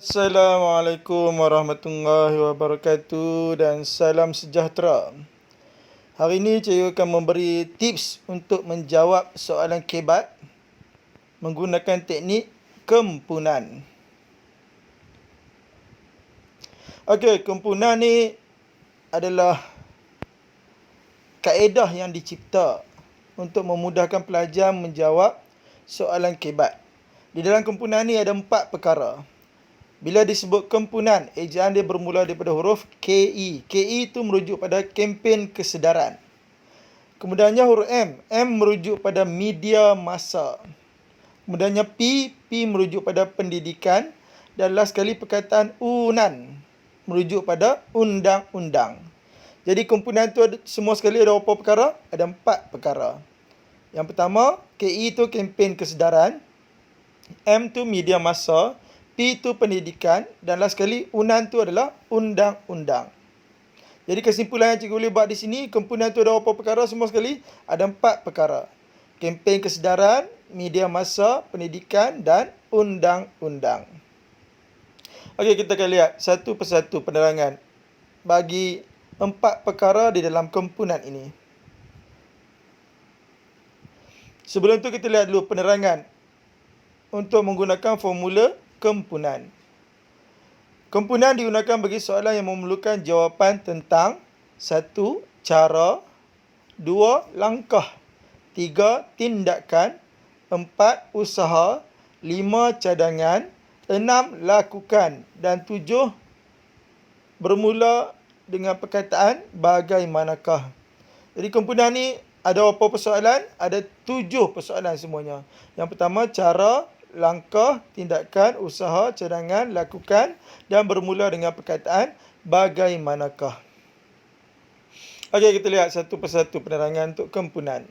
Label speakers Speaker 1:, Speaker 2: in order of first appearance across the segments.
Speaker 1: Assalamualaikum warahmatullahi wabarakatuh dan salam sejahtera. Hari ini saya akan memberi tips untuk menjawab soalan kebat menggunakan teknik kempunan. Okey, kempunan ni adalah kaedah yang dicipta untuk memudahkan pelajar menjawab soalan kebat. Di dalam kempunan ni ada 4 perkara. Bila disebut kempunan, ejaan dia bermula daripada huruf KE. KE itu merujuk pada kempen kesedaran. Kemudiannya huruf M. M merujuk pada media massa. Kemudiannya P. P merujuk pada pendidikan. Dan last sekali perkataan UNAN merujuk pada undang-undang. Jadi komponen tu semua sekali ada berapa perkara? Ada 4 perkara. Yang pertama, KE tu kempen kesedaran. M tu media massa. P tu pendidikan. Dan last sekali, UNAN tu adalah undang-undang. Jadi kesimpulan yang cikgu boleh buat di sini, komponen tu ada berapa perkara semua sekali? Ada 4 perkara. Kempen kesedaran, media massa, pendidikan dan undang-undang. Okey, kita akan lihat satu persatu penerangan bagi 4 perkara di dalam komponen ini. Sebelum tu kita lihat dulu penerangan untuk menggunakan formula kempunan. Kempunan digunakan bagi soalan yang memerlukan jawapan tentang 1. Cara, 2. Langkah, 3. Tindakan, 4. Usaha, 5. Cadangan, 6. Lakukan dan 7. Bermula dengan perkataan bagaimanakah. Jadi kempunan ni ada berapa persoalan? Ada 7 persoalan semuanya. Yang pertama, cara, langkah, tindakan, usaha, cadangan, lakukan dan bermula dengan perkataan bagaimanakah. Okey, kita lihat satu persatu penerangan untuk kempunan.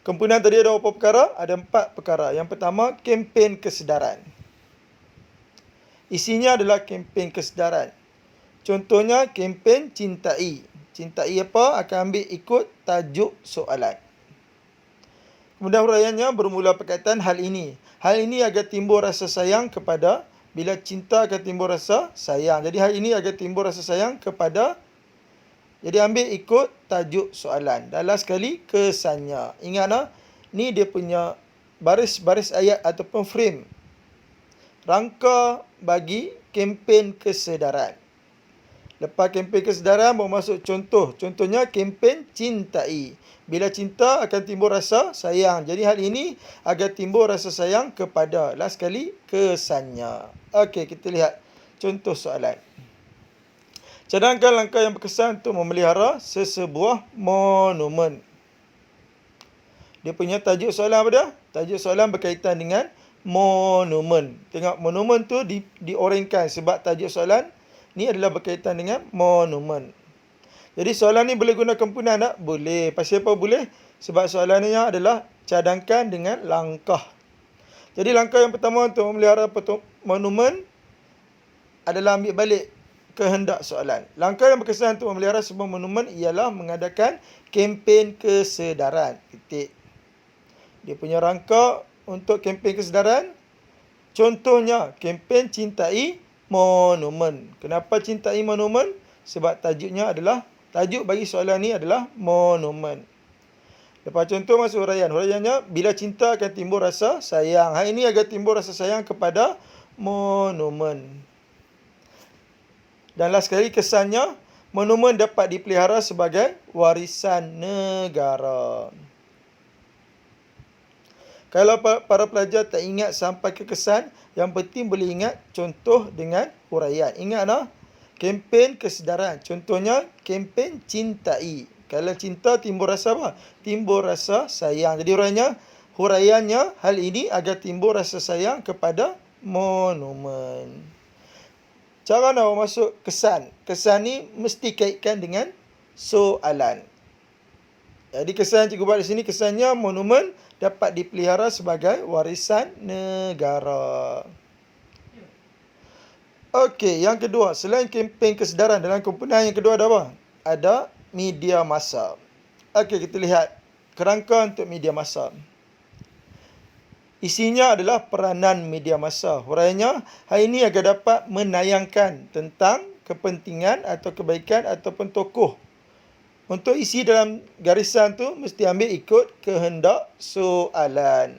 Speaker 1: Kempunan tadi ada berapa perkara? Ada 4 perkara. Yang pertama, kempen kesedaran. Isinya adalah kempen kesedaran. Contohnya, kempen cintai. Cintai apa? Akan ambil ikut tajuk soalan. Kemudian huraiannya bermula perkataan hal ini. Hal ini agar timbul rasa sayang kepada, bila cinta akan timbul rasa sayang. Jadi hal ini agar timbul rasa sayang kepada. Jadi ambil ikut tajuk soalan. Dan last sekali, kesannya. Ingat ni dia punya baris-baris ayat ataupun frame. Rangka bagi kempen kesedaran. Lepas kempen kesedaran, baru masuk contoh. Contohnya kempen cintai. Bila cinta akan timbul rasa sayang. Jadi hal ini agar timbul rasa sayang kepada. Last sekali, kesannya. Okey, kita lihat contoh soalan. Cadangkan langkah yang berkesan untuk memelihara sesebuah monumen. Dia punya tajuk soalan apa dia? Tajuk soalan berkaitan dengan monumen. Tengok, monumen tu diorangkan sebab tajuk soalan ni adalah berkaitan dengan monumen. Jadi soalan ni boleh guna kempunan tak? Boleh. Pasal apa boleh? Sebab soalan ni adalah cadangkan dengan langkah. Jadi langkah yang pertama untuk memelihara monumen adalah ambil balik kehendak soalan. Langkah yang berkesan untuk memelihara sebuah monumen ialah mengadakan kempen kesedaran. Titik. Dia punya rangka untuk kempen kesedaran. Contohnya, kempen cintai monumen. Kenapa cintai monumen? Sebab tajuk bagi soalan ni adalah monumen. Lepas contoh masuk huraian. Huraiannya, bila cinta akan timbul rasa sayang. Hal ini agar timbul rasa sayang kepada monumen. Dan last sekali, kesannya, monumen dapat dipelihara sebagai warisan negara. Kalau para pelajar tak ingat sampai ke kesan, yang penting boleh ingat contoh dengan huraian. Ingat kempen kesedaran. Contohnya, kempen cintai. Kalau cinta timbul rasa apa? Timbul rasa sayang. Jadi huraiannya, hal ini agar timbul rasa sayang kepada monumen. Cara nak masuk kesan. Kesan ni mesti kaitkan dengan soalan. Jadi kesan cikgu buat di sini, kesannya monumen dapat dipelihara sebagai warisan negara. Okey, yang kedua, selain kempen kesedaran, dalam komponen yang kedua ada apa? Ada media massa. Okey, kita lihat kerangka untuk media massa. Isinya adalah peranan media massa. Huraiannya, hal ini agar dapat menayangkan tentang kepentingan atau kebaikan ataupun tokoh. Untuk isi dalam garisan tu mesti ambil ikut kehendak soalan.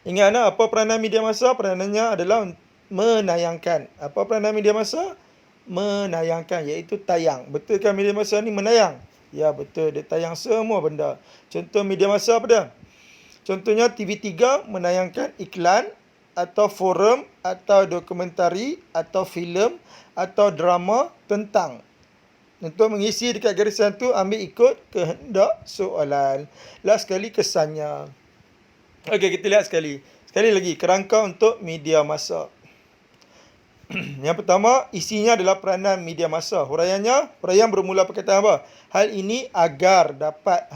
Speaker 1: Ingat apa peranan media massa? Peranannya adalah menayangkan. Apa peranan media massa? Menayangkan, iaitu tayang. Betul kan media massa ni menayang? Ya, betul. Dia tayang semua benda. Contoh media massa apa dah? Contohnya TV3 menayangkan iklan atau forum atau dokumentari atau filem atau drama tentang. Untuk mengisi dekat garisan tu ambil ikut kehendak soalan. Last sekali kesannya. Okey, kita lihat sekali. Sekali lagi, kerangka untuk media massa. Yang pertama, isinya adalah peranan media massa. Huraian bermula perkataan apa? Hal ini agar dapat.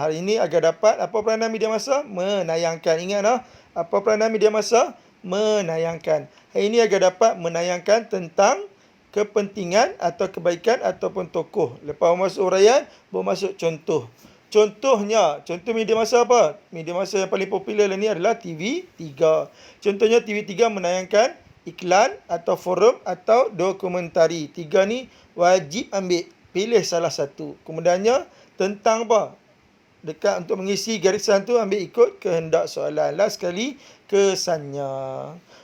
Speaker 1: Apa peranan media massa? Menayangkan. Ingat tak? Apa peranan media massa? Menayangkan. Hal ini agar dapat menayangkan tentang kepentingan atau kebaikan ataupun tokoh. Lepas masuk huraian, baru masuk contoh. Contohnya, contoh media massa apa? Media massa yang paling popular ni adalah TV3. Contohnya TV3 menayangkan iklan atau forum atau dokumentari. 3 ni wajib ambil. Pilih salah satu. Kemudiannya tentang apa? Dekat untuk mengisi garisan tu ambil ikut kehendak soalan. Last sekali kesannya.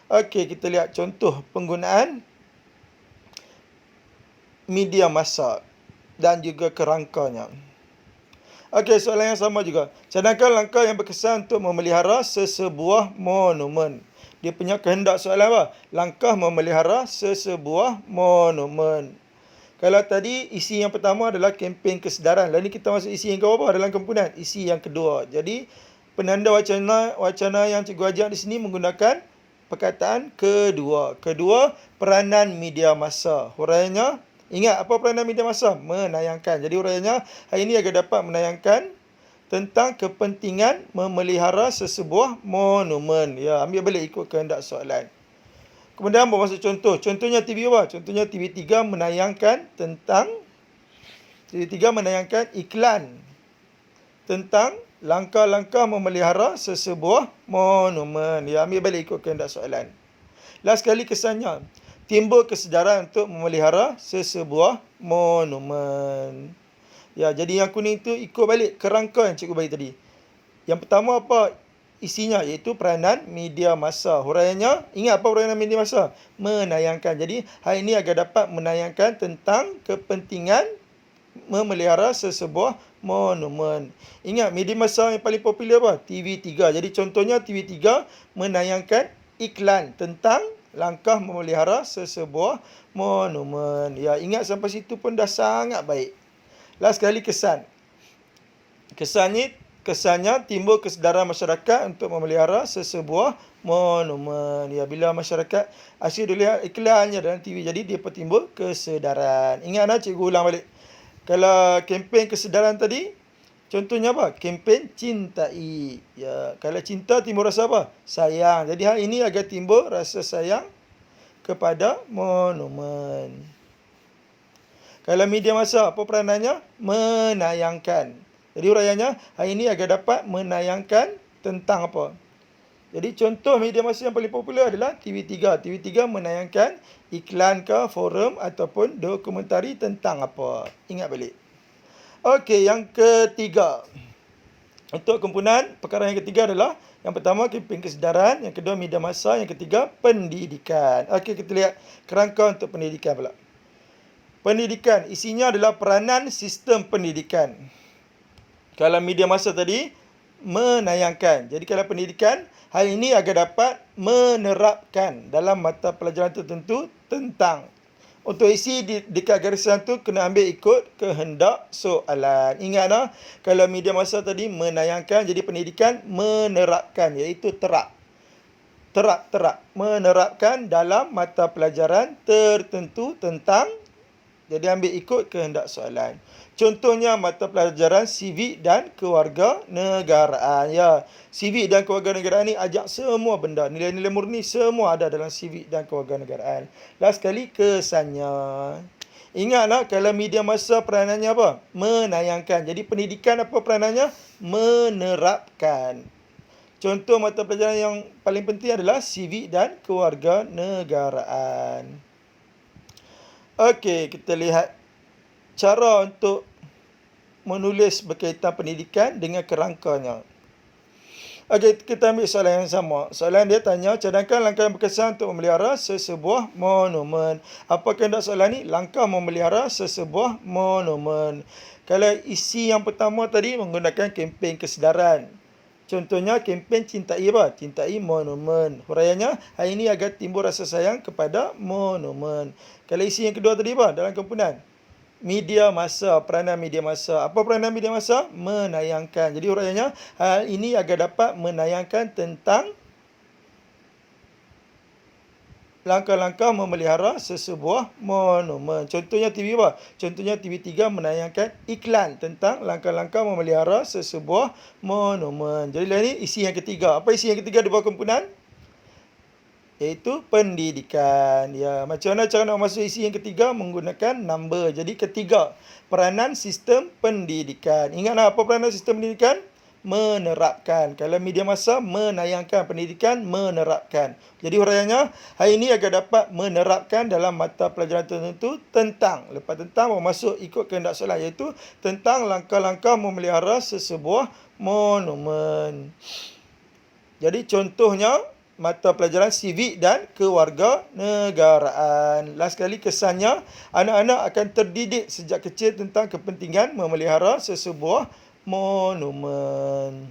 Speaker 1: Okey, kita lihat contoh penggunaan media massa dan juga kerangkanya. Okey, soalan yang sama juga. Cadangkan langkah yang berkesan untuk memelihara sesebuah monumen. Dia punya kehendak soalan apa? Langkah memelihara sesebuah monumen. Kalau tadi isi yang pertama adalah kempen kesedaran. Lalu ni kita masuk isi yang ke-berapa dalam kumpulan? Isi yang kedua. Jadi penanda wacana yang cikgu ajar di sini menggunakan perkataan kedua. Kedua, peranan media massa. Huraiannya, ingat apa peranan media massa? Menayangkan. Jadi huraiannya, hari ini agar dapat menayangkan tentang kepentingan memelihara sesebuah monumen. Ya, ambil balik ikut kehendak soalan. Kemudian bermasuk contoh. Contohnya TV apa? Contohnya TV3 menayangkan iklan tentang langkah-langkah memelihara sesebuah monumen. Ya, ambil balik ikut kehendak soalan. Last sekali kesannya. Timbul kesedaran untuk memelihara sesebuah monumen. Ya, jadi yang kuning tu ikut balik kerangka yang cikgu bagi tadi. Yang pertama apa isinya? Iaitu peranan media massa. Huraiannya, ingat apa peranan media massa? Menayangkan. Jadi, hal ini agar dapat menayangkan tentang kepentingan memelihara sesebuah monumen. Ingat, media massa yang paling popular apa? TV3. Jadi, contohnya TV3 menayangkan iklan tentang langkah memelihara sesebuah monumen. Ya, ingat sampai situ pun dah sangat baik. Last sekali kesan. Kesannya timbul kesedaran masyarakat untuk memelihara sesebuah monumen. Ya, bila masyarakat asyik lihat iklannya dalam TV, jadi dia timbul kesedaran. Ingat nak cikgu ulang balik. Kalau kempen kesedaran tadi, contohnya apa? Kempen cintai. Ya, kalau cinta timbul rasa apa? Sayang. Jadi hal ini agar timbul rasa sayang kepada monumen. Kalau media massa, apa peranannya? Menayangkan. Jadi huraiannya, hari ini agar dapat menayangkan tentang apa? Jadi contoh media massa yang paling popular adalah TV3. TV3 menayangkan iklan ke forum ataupun dokumentari tentang apa? Ingat balik. Okey, yang ketiga. Untuk kumpulan perkara yang ketiga adalah yang pertama kempen kesedaran, yang kedua media massa, yang ketiga pendidikan. Okey, kita lihat kerangka untuk pendidikan pula. Pendidikan, isinya adalah peranan sistem pendidikan. Kalau media massa tadi, menayangkan. Jadi kalau pendidikan, hal ini agar dapat menerapkan dalam mata pelajaran tertentu tentang. Untuk isi dekat garisan tu, kena ambil ikut kehendak soalan. Ingat tak? Kalau media massa tadi menayangkan, jadi pendidikan menerapkan, iaitu terap. Menerapkan dalam mata pelajaran tertentu tentang. Jadi ambil ikut kehendak soalan. Contohnya mata pelajaran civic dan kewarganegaraan. Ya, civic dan kewarganegaraan ni ajak semua benda. Nilai-nilai murni semua ada dalam civic dan kewarganegaraan. Last sekali kesannya. Ingatlah kalau media massa peranannya apa? Menayangkan. Jadi pendidikan apa peranannya? Menerapkan. Contoh mata pelajaran yang paling penting adalah civic dan kewarganegaraan. Okey, kita lihat cara untuk menulis berkaitan pendidikan dengan kerangkanya. Okey, kita ambil soalan yang sama. Soalan dia tanya, cadangkan langkah yang berkesan untuk memelihara sesebuah monumen. Apa kehendak soalan ni? Langkah memelihara sesebuah monumen. Kalau isi yang pertama tadi menggunakan kempen kesedaran. Contohnya kempen cintai apa? Cintai monumen. Huraiannya, hari ini agar timbul rasa sayang kepada monumen. Kalau isi yang kedua tadi apa? Dalam kumpulan media massa, peranan media massa. Apa peranan media massa? Menayangkan. Jadi huraiannya, hal ini agar dapat menayangkan tentang langkah-langkah memelihara sesebuah monumen. Contohnya TV apa? Contohnya TV3 menayangkan iklan tentang langkah-langkah memelihara sesebuah monumen. Jadi ini isi yang ketiga. Apa isi yang ketiga di bawah kumpulan? Iaitu pendidikan. Ya, macam mana cara nak masuk isi yang ketiga? Menggunakan number. Jadi ketiga, peranan sistem pendidikan. Ingatlah apa peranan sistem pendidikan? Menerapkan. Kalau media massa, menayangkan. Pendidikan, menerapkan. Jadi huraiannya, hari ini agar dapat menerapkan dalam mata pelajaran tertentu tentang. Lepas tentang, masuk ikut kehendak soalan. Iaitu tentang langkah-langkah memelihara sesebuah monumen. Jadi contohnya, mata pelajaran civic dan kewarganegaraan. Last sekali kesannya, anak-anak akan terdidik sejak kecil tentang kepentingan memelihara sesebuah monumen.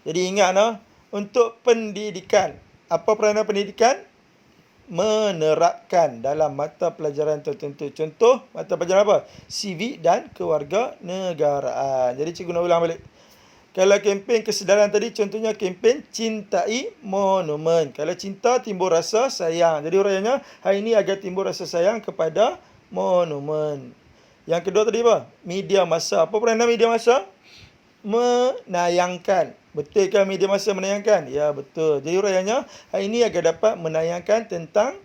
Speaker 1: Jadi ingatlah, untuk pendidikan. Apa peranan pendidikan? Menerapkan dalam mata pelajaran tertentu. Contoh, mata pelajaran apa? Civic dan kewarganegaraan. Jadi cikgu nak ulang balik. Kalau kempen kesedaran tadi, contohnya kempen cintai monumen. Kalau cinta, timbul rasa sayang. Jadi huraiannya, hari ini agar timbul rasa sayang kepada monumen. Yang kedua tadi apa? Media massa. Apa peranan media massa? Menayangkan. Betul ke media massa menayangkan? Ya, betul. Jadi huraiannya, hari ini agar dapat menayangkan tentang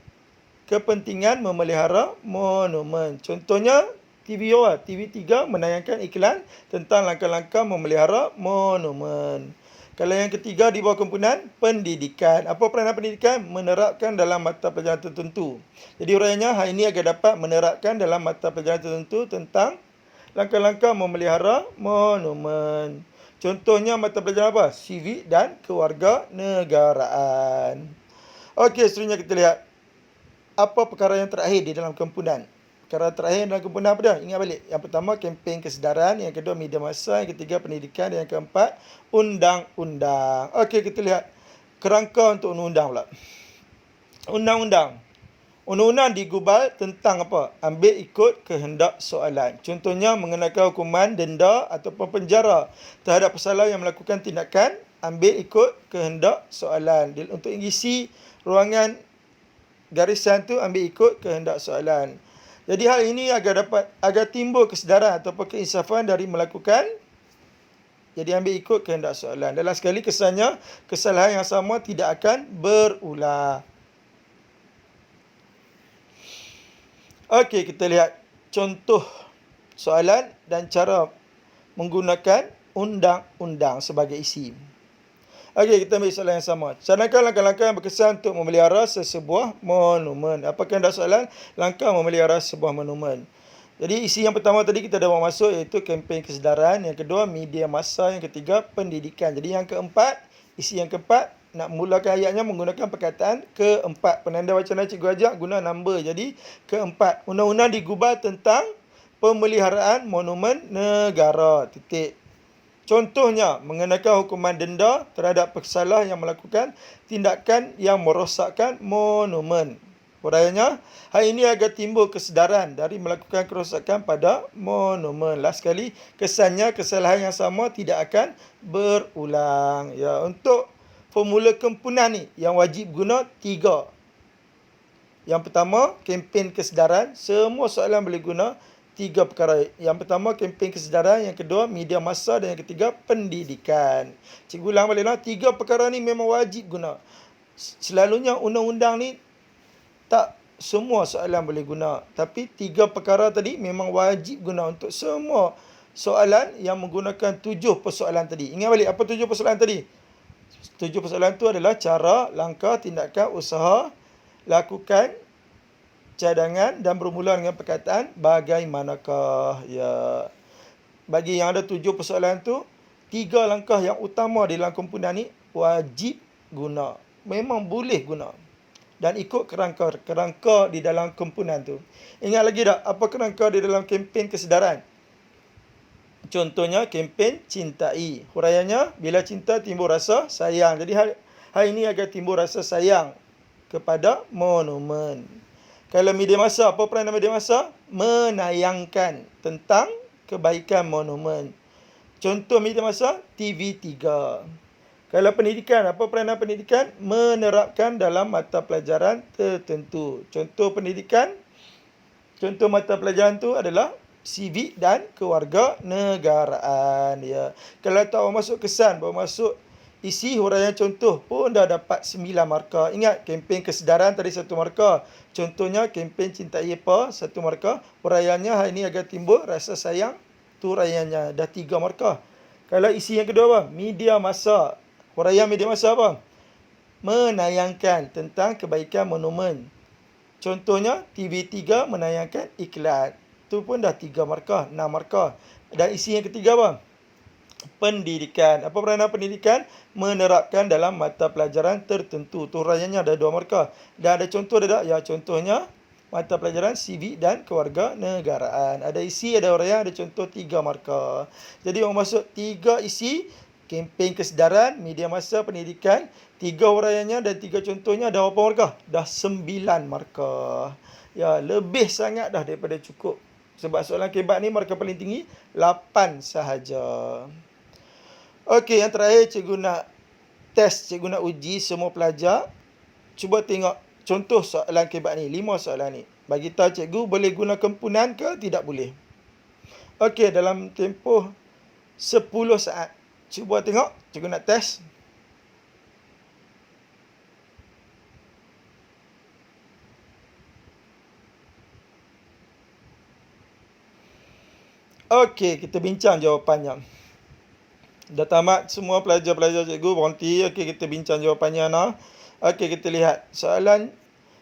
Speaker 1: kepentingan memelihara monumen. Contohnya, TV3 menayangkan iklan tentang langkah-langkah memelihara monumen. Kalau yang ketiga di bawah kumpulan pendidikan. Apa peranan pendidikan? Menerapkan dalam mata pelajaran tertentu. Jadi huraiannya, hari ini agar dapat menerapkan dalam mata pelajaran tertentu tentang langkah-langkah memelihara monumen. Contohnya mata pelajaran apa? Civic dan kewarganegaraan. Okey, seterusnya kita lihat apa perkara yang terakhir di dalam kumpulan. Perkara terakhir dalam kumpulan apa dia? Ingat balik. Yang pertama, kempen kesedaran. Yang kedua, media massa. Yang ketiga, pendidikan. Dan yang keempat, undang-undang. Okey, kita lihat kerangka untuk undang-undang pula. Undang-undang. Undang-undang digubal tentang apa? Ambil ikut kehendak soalan. Contohnya, mengenakan hukuman denda ataupun penjara terhadap pesalah yang melakukan tindakan. Ambil ikut kehendak soalan. Untuk isi ruangan garisan tu, ambil ikut kehendak soalan. Jadi hal ini agar timbul kesedaran ataupun keinsafan dari melakukan. Jadi ambil ikut kehendak soalan. Dalam sekali kesannya, kesalahan yang sama tidak akan berulang. Okey, kita lihat contoh soalan dan cara menggunakan undang-undang sebagai isi. Okey, kita ambil soalan yang sama. Cadangkan langkah-langkah yang berkesan untuk memelihara sesebuah monumen. Apa kehendak soalan? Langkah memelihara sebuah monumen. Jadi isi yang pertama tadi kita dah masuk, iaitu kempen kesedaran. Yang kedua, media massa. Yang ketiga, pendidikan. Jadi yang keempat, isi yang keempat, nak mulakan ayatnya menggunakan perkataan keempat. Penanda wacana cikgu ajak guna number. Jadi keempat, undang-undang digubal tentang pemeliharaan monumen negara. Titik. Contohnya, mengenakan hukuman denda terhadap pesalah yang melakukan tindakan yang merosakkan monumen. Huraiannya, hal ini agar timbul kesedaran dari melakukan kerosakan pada monumen. Last sekali, kesannya kesalahan yang sama tidak akan berulang. Ya, untuk formula kempunan ni, yang wajib guna 3. Yang pertama, kempen kesedaran. Semua soalan boleh guna 3 perkara. Yang pertama, kempen kesedaran. Yang kedua, media massa. Dan yang ketiga, pendidikan. Cikgu ulang baliklah. 3 perkara ni memang wajib guna. Selalunya undang-undang ni tak semua soalan boleh guna. Tapi 3 perkara tadi memang wajib guna untuk semua soalan yang menggunakan 7 persoalan tadi. Ingat balik, apa 7 persoalan tadi? 7 persoalan tu adalah cara, langkah, tindakan, usaha, lakukan, cadangan dan bermula dengan perkataan bagaimanakah. Ya. Bagi yang ada 7 persoalan tu, 3 langkah yang utama di dalam kumpulan ni wajib guna. Memang boleh guna. Dan ikut kerangka di dalam kumpulan tu. Ingat lagi tak apa kerangka di dalam kempen kesedaran? Contohnya kempen cintai. Huraiannya, bila cinta timbul rasa sayang. Jadi hari ini agar timbul rasa sayang kepada monumen. Kalau media massa, apa peranan media massa? Menayangkan tentang kebaikan monumen. Contoh media massa, TV3. Kalau pendidikan, apa peranan pendidikan? Menerapkan dalam mata pelajaran tertentu. Contoh pendidikan, contoh mata pelajaran tu adalah civic dan kewarganegaraan. Ya. Kalau tak masuk kesan, baru masuk isi huraian contoh pun dah dapat 9 markah. Ingat, kempen kesedaran tadi 1 markah. Contohnya, kempen cintai apa? 1 markah. Huraiannya hari ini agar timbul rasa sayang. Tu huraiannya dah 3 markah. Kalau isi yang kedua apa? Media massa. Huraian media massa apa? Menayangkan tentang kebaikan monumen. Contohnya, TV3 menayangkan iklan. Tu pun dah 3 markah, 6 markah. Dan isi yang ketiga apa? Pendidikan. Apa peranan pendidikan? Menerapkan dalam mata pelajaran tertentu. Tu huraiannya ada 2 markah. Dan ada contoh ada tak? Ya, contohnya mata pelajaran civic dan kewarganegaraan. Ada isi, ada huraian, ada contoh 3 markah. Jadi orang masuk 3 isi, kempen kesedaran, media massa, pendidikan, 3 huraiannya dan 3 contohnya dah berapa markah? Dah 9 markah. Ya, lebih sangat dah daripada cukup. Sebab soalan kebat ni markah paling tinggi 8 sahaja. Okey, yang terakhir cikgu nak test, cikgu nak uji semua pelajar. Cuba tengok contoh soalan kebat ni, 5 soalan ni. Bagi tahu cikgu boleh guna kempunan ke tidak boleh. Okey, dalam tempoh 10 saat. Cuba tengok, cikgu nak test. Okey, kita bincang jawapannya. Dah tamat semua pelajar-pelajar cikgu berhenti. Okey, kita bincang jawapannya nah. Okey, kita lihat soalan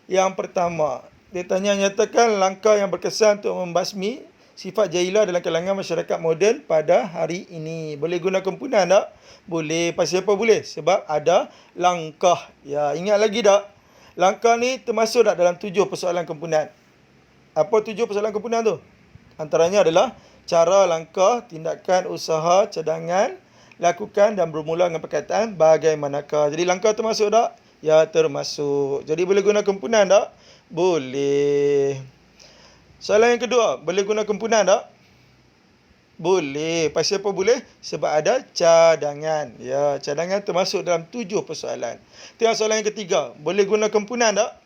Speaker 1: yang pertama. Dia tanya, nyatakan langkah yang berkesan untuk membasmi sifat jahilah dalam kalangan masyarakat moden pada hari ini. Boleh guna kempunan tak? Boleh. Pasal apa boleh? Sebab ada langkah. Ya, ingat lagi tak? Langkah ni termasuk tak dalam 7 persoalan kempunan? Apa 7 persoalan kempunan tu? Antaranya adalah cara, langkah, tindakan, usaha, cadangan, lakukan dan bermula dengan perkataan bagaimanakah. Jadi langkah termasuk tak? Ya, termasuk. Jadi boleh guna kempunan tak? Boleh. Soalan yang kedua, boleh guna kempunan tak? Boleh. Pasal apa boleh? Sebab ada cadangan. Ya, cadangan termasuk dalam 7 persoalan. Tengok soalan yang ketiga, boleh guna kempunan tak?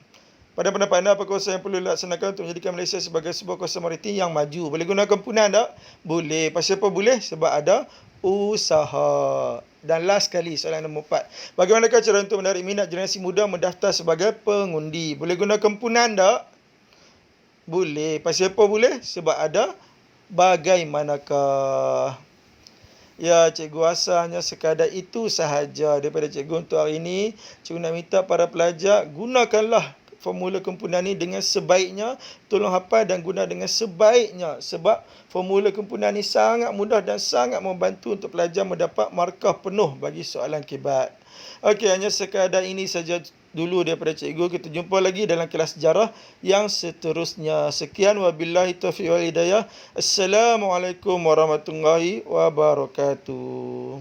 Speaker 1: Pada pendapat anda, apa kawasan yang perlu dilaksanakan untuk menjadikan Malaysia sebagai sebuah kawasan maritim yang maju? Boleh guna kempunan tak? Boleh. Pasal apa boleh? Sebab ada usaha. Dan last sekali, soalan nombor 4. Bagaimanakah cara untuk menarik minat generasi muda mendaftar sebagai pengundi? Boleh guna kempunan tak? Boleh. Pasal apa boleh? Sebab ada bagaimanakah. Ya, cikgu rasa hanya sekadar itu sahaja daripada cikgu untuk hari ini. Cikgu nak minta para pelajar, gunakanlah formula kempunan ni dengan sebaiknya. Tolong hafal dan guna dengan sebaiknya. Sebab formula kempunan ni sangat mudah dan sangat membantu untuk pelajar mendapat markah penuh bagi soalan kebat. Okey, hanya sekadar ini saja dulu daripada cikgu. Kita jumpa lagi dalam kelas sejarah yang seterusnya. Sekian, wabillahi taufiq wal hidayah. Assalamualaikum warahmatullahi wabarakatuh.